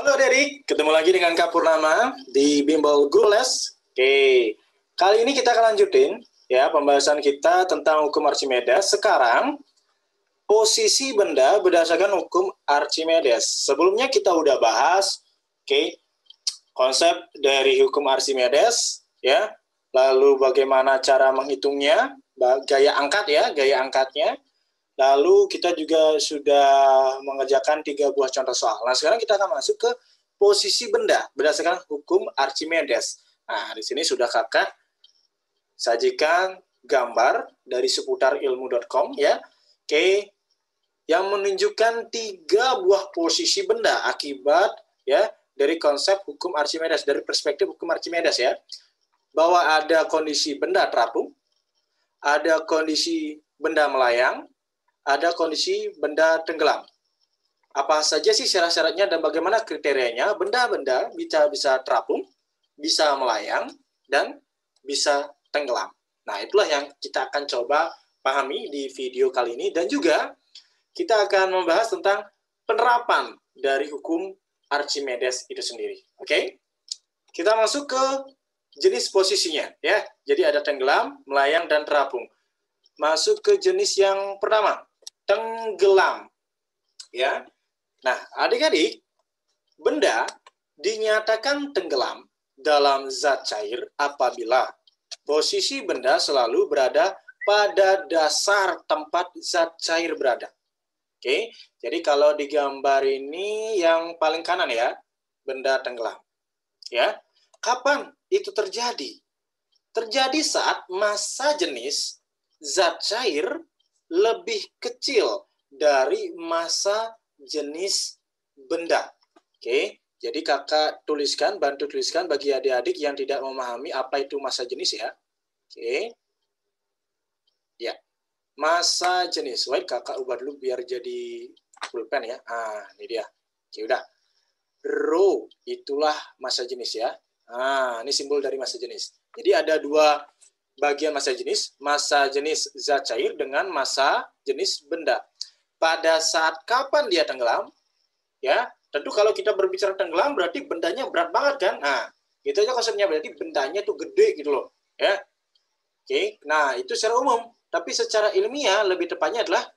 Halo adik, ketemu lagi dengan Kak Purnama di Bimbel Guru Les. Oke, kali ini kita akan lanjutin ya pembahasan kita tentang hukum Archimedes. Sekarang posisi benda berdasarkan hukum Archimedes. Sebelumnya kita udah bahas, konsep dari hukum Archimedes ya, lalu bagaimana cara menghitungnya, gaya angkat ya, gaya angkatnya. Lalu kita juga sudah mengerjakan 3 buah contoh soal. Nah, sekarang kita akan masuk ke posisi benda berdasarkan hukum Archimedes. Nah, di sini sudah kakak sajikan gambar dari seputar ilmu.com ya. Oke, yang menunjukkan 3 buah posisi benda akibat ya dari konsep hukum Archimedes, dari perspektif hukum Archimedes ya. Bahwa ada kondisi benda terapung, ada kondisi benda melayang, ada kondisi benda tenggelam. Apa saja sih syarat-syaratnya dan bagaimana kriterianya? Benda-benda bisa terapung, bisa melayang, dan bisa tenggelam. Nah, itulah yang kita akan coba pahami di video kali ini. Dan juga kita akan membahas tentang penerapan dari hukum Archimedes itu sendiri. Oke? Kita masuk ke jenis posisinya. Ya. Jadi ada tenggelam, melayang, dan terapung. Masuk ke jenis yang pertama. Tenggelam, ya. Nah, adik-adik, benda dinyatakan tenggelam dalam zat cair apabila posisi benda selalu berada pada dasar tempat zat cair berada. Oke, jadi kalau di gambar ini yang paling kanan ya, benda tenggelam. Ya, kapan itu terjadi? Terjadi saat massa jenis zat cair lebih kecil dari massa jenis benda. Oke, jadi kakak tuliskan, bantu tuliskan bagi adik-adik yang tidak memahami apa itu massa jenis ya. Oke, ya, massa jenis. Wait, kakak ubah dulu biar jadi pulpen ya. Ah, ini dia. Oke, udah. Rho, itulah massa jenis ya. Ah, ini simbol dari massa jenis. Jadi ada 2 bagian massa jenis zat cair dengan massa jenis benda. Pada saat kapan dia tenggelam, ya, tentu kalau kita berbicara tenggelam berarti bendanya berat banget kan? Nah, itu aja konsepnya, berarti bendanya tuh gede gitu loh, ya. Oke, nah itu secara umum. Tapi secara ilmiah lebih tepatnya adalah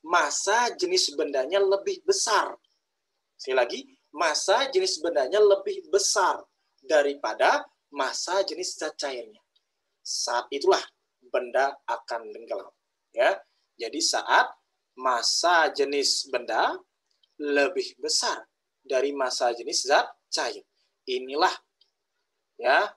massa jenis bendanya lebih besar. Sekali lagi, massa jenis bendanya lebih besar daripada massa jenis zat cairnya. Saat itulah benda akan tenggelam. Ya, jadi saat massa jenis benda lebih besar dari massa jenis zat cair. Inilah ya.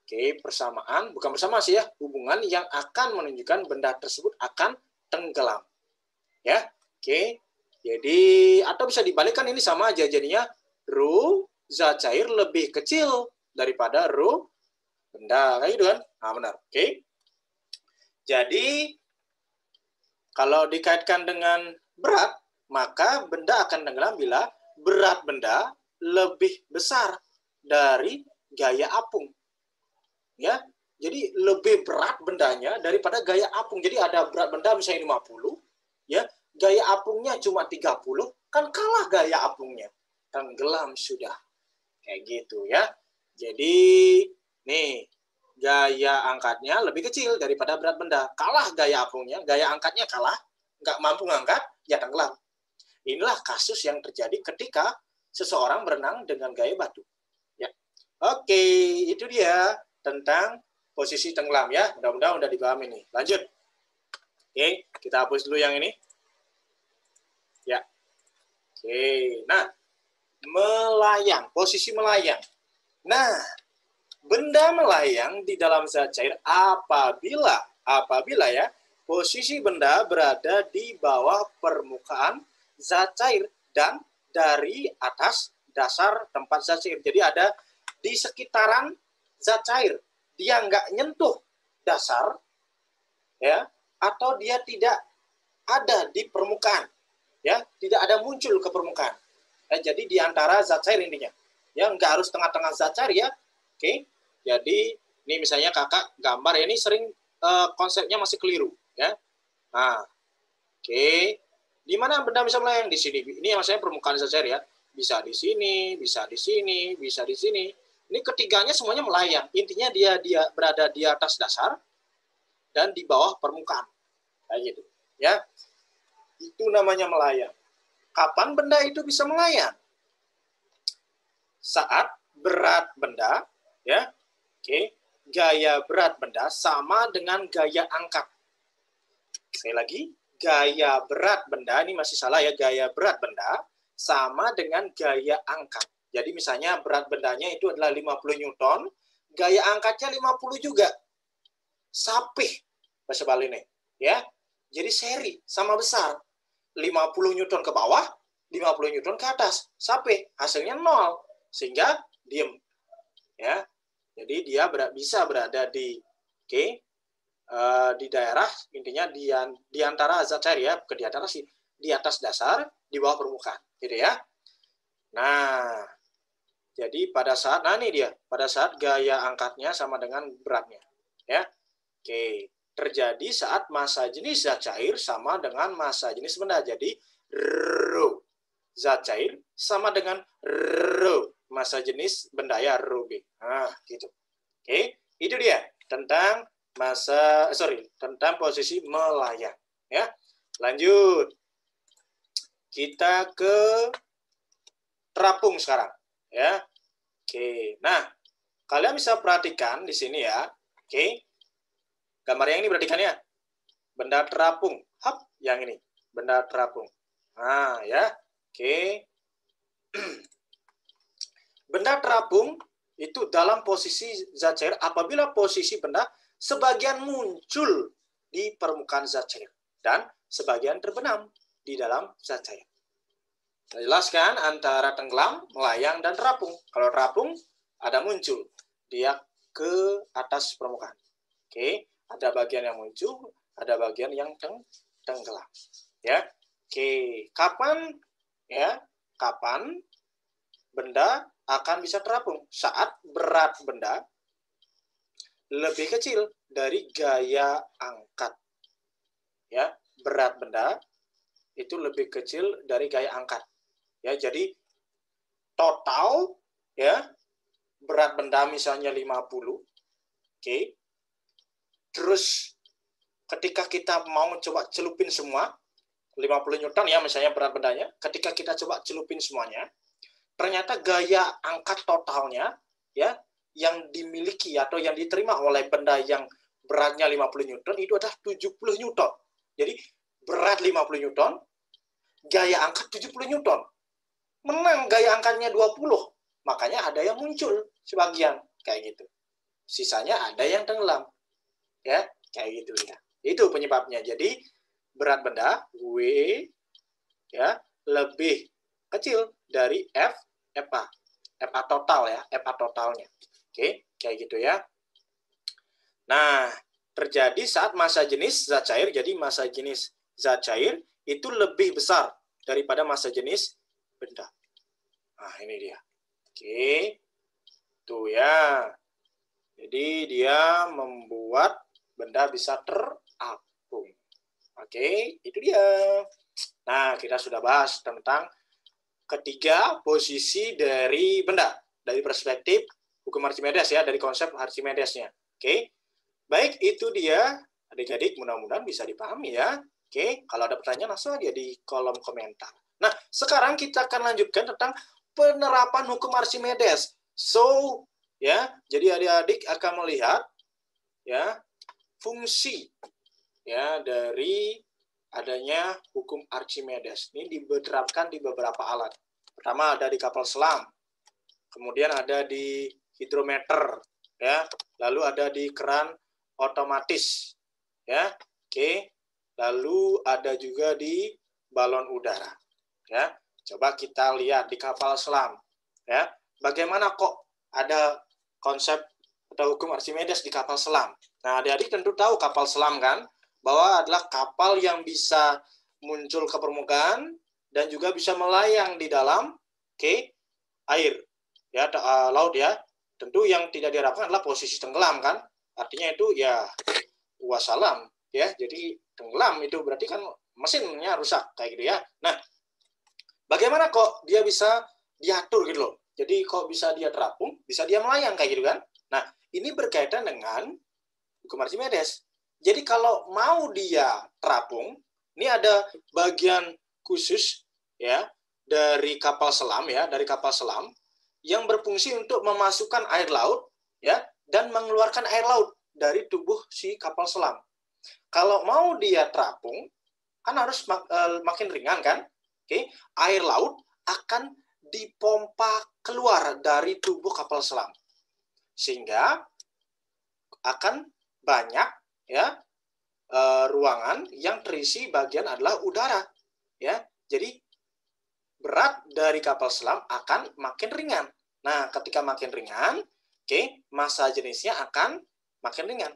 Oke, persamaan, bukan bersama sih ya, hubungan yang akan menunjukkan benda tersebut akan tenggelam. Ya. Oke. Jadi atau bisa dibalikkan, ini sama aja jadinya rho zat cair lebih kecil daripada rho benda, kayak gitu kan? Nah, benar. Oke. Jadi kalau dikaitkan dengan berat, maka benda akan tenggelam bila berat benda lebih besar dari gaya apung. Ya. Jadi lebih berat bendanya daripada gaya apung. Jadi ada berat benda misalnya 50, ya. Gaya apungnya cuma 30, kan kalah gaya apungnya. Tenggelam sudah. Kayak gitu ya. Jadi nih, gaya angkatnya lebih kecil daripada berat benda. Kalah gaya apungnya, gaya angkatnya kalah, nggak mampu ngangkat, ya tenggelam. Inilah kasus yang terjadi ketika seseorang berenang dengan gaya batu. Ya. Oke, itu dia tentang posisi tenggelam ya. Mudah-mudahan udah dipahami nih. Lanjut. Oke, kita hapus dulu yang ini. Ya. Oke, nah, melayang, posisi melayang. Nah, benda melayang di dalam zat cair apabila ya posisi benda berada di bawah permukaan zat cair dan dari atas dasar tempat zat cair. Jadi ada di sekitaran zat cair, dia nggak nyentuh dasar, ya, atau dia tidak ada di permukaan, ya, tidak ada muncul ke permukaan. Jadi di antara zat cair intinya, ya, nggak harus tengah-tengah zat cair ya. Oke. Jadi ini misalnya kakak gambar ya, ini sering konsepnya masih keliru ya. Nah, oke. Di mana benda bisa melayang? Di sini. Ini yang saya permukaan zat cair ya. bisa di sini, bisa di sini, bisa di sini. Ini ketiganya semuanya melayang. Intinya dia berada di atas dasar dan di bawah permukaan. Kayak gitu. Ya. Itu namanya melayang. Kapan benda itu bisa melayang? Saat berat benda, ya. Oke, gaya berat benda sama dengan gaya angkat. Sekali lagi, gaya berat benda, ini masih salah ya, gaya berat benda sama dengan gaya angkat. Jadi misalnya berat bendanya itu adalah 50 Newton, gaya angkatnya 50 juga. Sapih bahasa Bali ini, ya. Jadi seri sama besar. 50 Newton ke bawah, 50 Newton ke atas. Sapih, hasilnya 0. Sehingga diem. Ya. Jadi dia bisa berada di di daerah, intinya di antara zat cair ya, bukan di antara sih, di atas dasar, di bawah permukaan, gitu ya. Nah, jadi pada saat, nah ini dia, pada saat gaya angkatnya sama dengan beratnya, ya. Oke, terjadi saat massa jenis zat cair sama dengan massa jenis benda. Jadi rho zat cair sama dengan rho massa jenis benda ya, rho B. Nah, gitu. Oke, itu dia tentang tentang posisi melayang, ya. Lanjut. Kita ke terapung sekarang, ya. Oke. Nah, kalian bisa perhatikan di sini ya. Oke. Gambar yang ini perhatikan ya. Benda terapung. Hap, yang ini. Benda terapung. Nah, ya. Oke. Benda terapung itu dalam posisi zat cair apabila posisi benda sebagian muncul di permukaan zat cair dan sebagian terbenam di dalam zat cair. Jelaskan antara tenggelam, melayang, dan terapung. Kalau terapung ada muncul, dia ke atas permukaan. Oke, ada bagian yang muncul, ada bagian yang tenggelam. Ya, oke. Kapan benda akan bisa terapung? Saat berat benda lebih kecil dari gaya angkat. Ya, berat benda itu lebih kecil dari gaya angkat. Ya, jadi total ya berat benda misalnya 50. Oke. Terus ketika kita mau coba celupin semua 50 Newton ya misalnya berat bendanya, ketika kita coba celupin semuanya, ternyata gaya angkat totalnya ya yang dimiliki atau yang diterima oleh benda yang beratnya 50 Newton itu adalah 70 Newton. Jadi berat 50 Newton, gaya angkat 70 Newton. Menang gaya angkatnya 20. Makanya ada yang muncul sebagian kayak gitu. Sisanya ada yang tenggelam. Ya, kayak gitu ya. Itu penyebabnya. Jadi berat benda W ya lebih kecil dari FA total ya, FA totalnya. Oke, kayak gitu ya. Nah, terjadi saat massa jenis zat cair, jadi massa jenis zat cair itu lebih besar daripada massa jenis benda. Nah, ini dia. Oke. Tuh ya. Jadi dia membuat benda bisa terapung. Oke, itu dia. Nah, kita sudah bahas tentang ketiga posisi dari benda dari perspektif hukum Archimedes ya, dari konsep Archimedesnya. Oke. Baik, itu dia. Adik-adik mudah-mudahan bisa dipahami ya. Oke, kalau ada pertanyaan langsung aja di kolom komentar. Nah, sekarang kita akan lanjutkan tentang penerapan hukum Archimedes. So, ya, jadi adik-adik akan melihat ya fungsi ya dari adanya hukum Archimedes. Ini diterapkan di beberapa alat. Pertama ada di kapal selam. Kemudian ada di hidrometer ya, lalu ada di keran otomatis ya. Oke. Lalu ada juga di balon udara. Ya, coba kita lihat di kapal selam. Ya, bagaimana kok ada konsep atau hukum Archimedes di kapal selam? Nah, adik-adik tentu tahu kapal selam kan, bahwa adalah kapal yang bisa muncul ke permukaan dan juga bisa melayang di dalam air, ya, laut ya. Tentu yang tidak diharapkan adalah posisi tenggelam kan. Artinya itu ya wassalam ya. Jadi tenggelam itu berarti kan mesinnya rusak kayak gitu ya. Nah, bagaimana kok dia bisa diatur gitu loh. Jadi kok bisa dia terapung, bisa dia melayang kayak gitu kan. Nah, ini berkaitan dengan hukum Archimedes. Jadi kalau mau dia terapung, ini ada bagian khusus ya dari kapal selam ya, dari kapal selam yang berfungsi untuk memasukkan air laut ya dan mengeluarkan air laut dari tubuh si kapal selam. Kalau mau dia terapung, kan harus makin ringan kan? Oke, air laut akan dipompa keluar dari tubuh kapal selam. Sehingga akan banyak ya ruangan yang terisi bagian adalah udara ya. Jadi berat dari kapal selam akan makin ringan. Nah, ketika makin ringan, massa jenisnya akan makin ringan.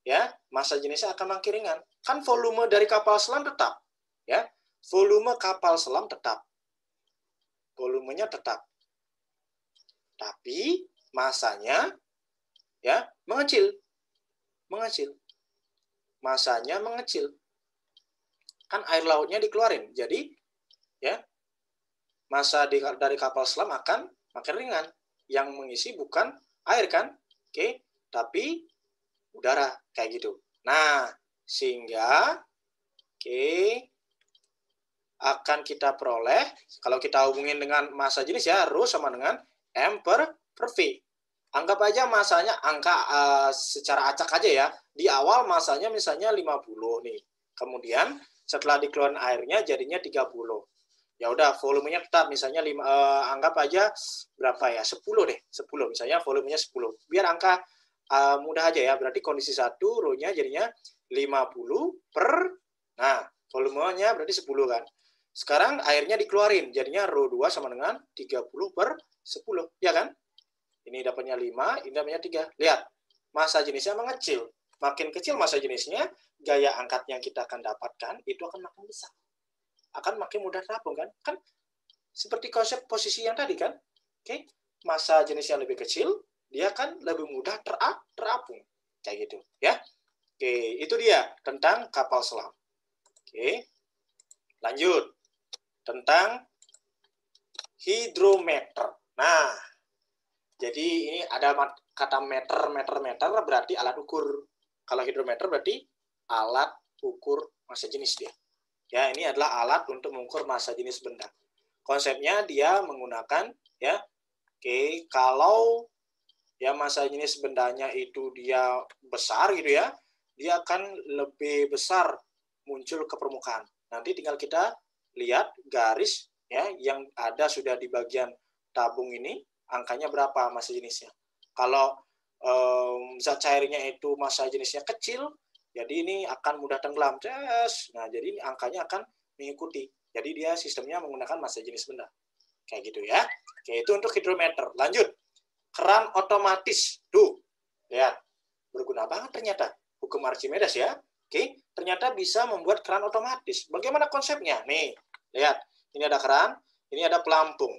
Ya, massa jenisnya akan makin ringan. Kan volume dari kapal selam tetap, ya. Volume kapal selam tetap. Volumenya tetap. Tapi massanya ya mengecil. Mengecil. Massanya mengecil. Kan air lautnya dikeluarin. Jadi ya massa dari kapal selam akan makin ringan. Yang mengisi bukan air kan? Tapi udara kayak gitu. Nah, sehingga akan kita peroleh kalau kita hubungin dengan massa jenis ya rho sama dengan m per v. Anggap aja massanya angka secara acak aja ya. Di awal massanya misalnya 50 nih. Kemudian setelah dikeluarin airnya jadinya 30. Ya udah volumenya tetap misalnya anggap aja berapa ya? 10 deh. 10 misalnya volumenya 10. Biar angka mudah aja ya. Berarti kondisi 1 rho-nya jadinya 50 per nah, volumenya berarti 10 kan. Sekarang airnya dikeluarin, jadinya rho 2 sama dengan 30 per 10, ya kan? Ini dapatnya 5, ini dapatnya 3. Lihat, massa jenisnya mengecil. Makin kecil massa jenisnya, gaya angkat yang kita akan dapatkan, itu akan makin besar. Akan makin mudah terapung, kan? Kan seperti konsep posisi yang tadi, kan? Massa jenisnya lebih kecil, dia kan lebih mudah terapung. Kayak gitu, ya. Itu dia tentang kapal selam. Lanjut. Tentang hidrometer. Nah, jadi ini ada kata meter berarti alat ukur. Kalau hidrometer berarti alat ukur massa jenis dia. Ya, ini adalah alat untuk mengukur massa jenis benda. Konsepnya dia menggunakan ya, kalau ya massa jenis bendanya itu dia besar gitu ya, dia akan lebih besar muncul ke permukaan. Nanti tinggal kita lihat garis ya yang ada sudah di bagian tabung ini angkanya berapa massa jenisnya. Kalau zat cairnya itu massa jenisnya kecil, jadi ini akan mudah tenggelam. Nah, jadi ini angkanya akan mengikuti. Jadi dia sistemnya menggunakan massa jenis benda. Kayak gitu ya. Itu untuk hidrometer. Lanjut. Keran otomatis. Tuh. Lihat. Berguna banget ternyata. Hukum Archimedes ya. Ternyata bisa membuat keran otomatis. Bagaimana konsepnya? Nih, lihat. Ini ada keran, ini ada pelampung.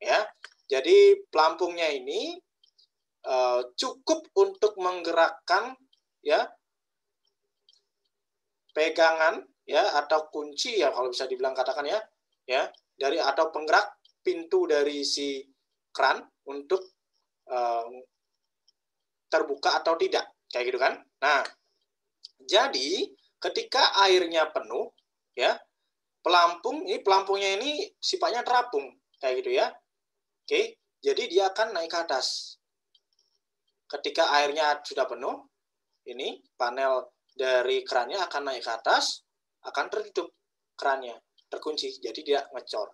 Ya. Jadi pelampungnya ini cukup untuk menggerakkan ya pegangan ya atau kunci ya kalau bisa dibilang katakan ya dari atau penggerak pintu dari si keran untuk terbuka atau tidak. Kayak gitu kan? Nah, jadi ketika airnya penuh, ya pelampungnya ini sifatnya terapung, kayak gitu ya. Jadi dia akan naik ke atas. Ketika airnya sudah penuh, ini panel dari kerannya akan naik ke atas, akan tertutup kerannya, terkunci, jadi dia ngecor,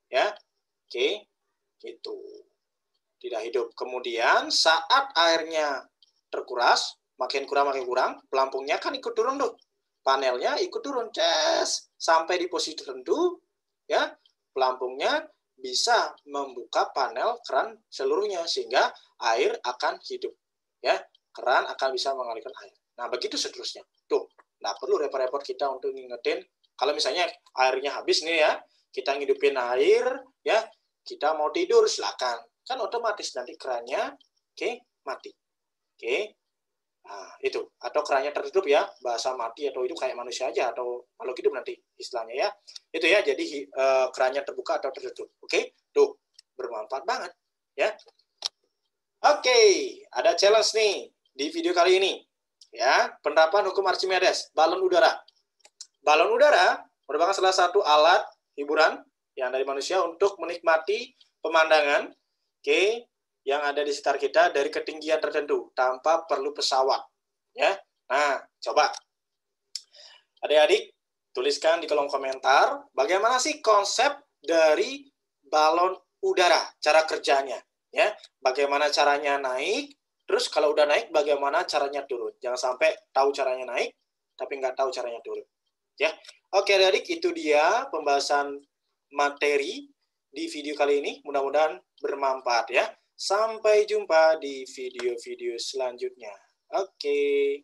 ya. Gitu. Tidak hidup. Kemudian saat airnya terkuras, makin kurang, pelampungnya kan ikut turun tuh. Panelnya ikut turun, sampai di posisi tertentu, ya, pelampungnya bisa membuka panel keran seluruhnya sehingga air akan hidup, ya, keran akan bisa mengalirkan air. Nah, begitu seterusnya. Tuh, nggak perlu repot-repot kita untuk ngingetin. Kalau misalnya airnya habis nih ya, kita ngidupin air, ya, kita mau tidur silakan, kan otomatis nanti kerannya, mati. Nah, itu. Atau kerannya tertutup ya, bahasa mati atau itu kayak manusia aja atau makhluk hidup nanti istilahnya ya. Itu ya, jadi kerannya terbuka atau tertutup. Tuh. bermanfaat banget, ya. Oke, ada challenge nih di video kali ini, ya. Penerapan hukum Archimedes, balon udara. Balon udara merupakan salah satu alat hiburan yang dari manusia untuk menikmati pemandangan, oke, yang ada di sekitar kita dari ketinggian tertentu tanpa perlu pesawat, ya. Nah, coba adik-adik tuliskan di kolom komentar bagaimana sih konsep dari balon udara, cara kerjanya, ya. Bagaimana caranya naik, terus kalau udah naik bagaimana caranya turun. Jangan sampai tahu caranya naik tapi nggak tahu caranya turun, ya. Oke adik-adik, itu dia pembahasan materi di video kali ini. Mudah-mudahan bermanfaat, ya. Sampai jumpa di video-video selanjutnya. Oke.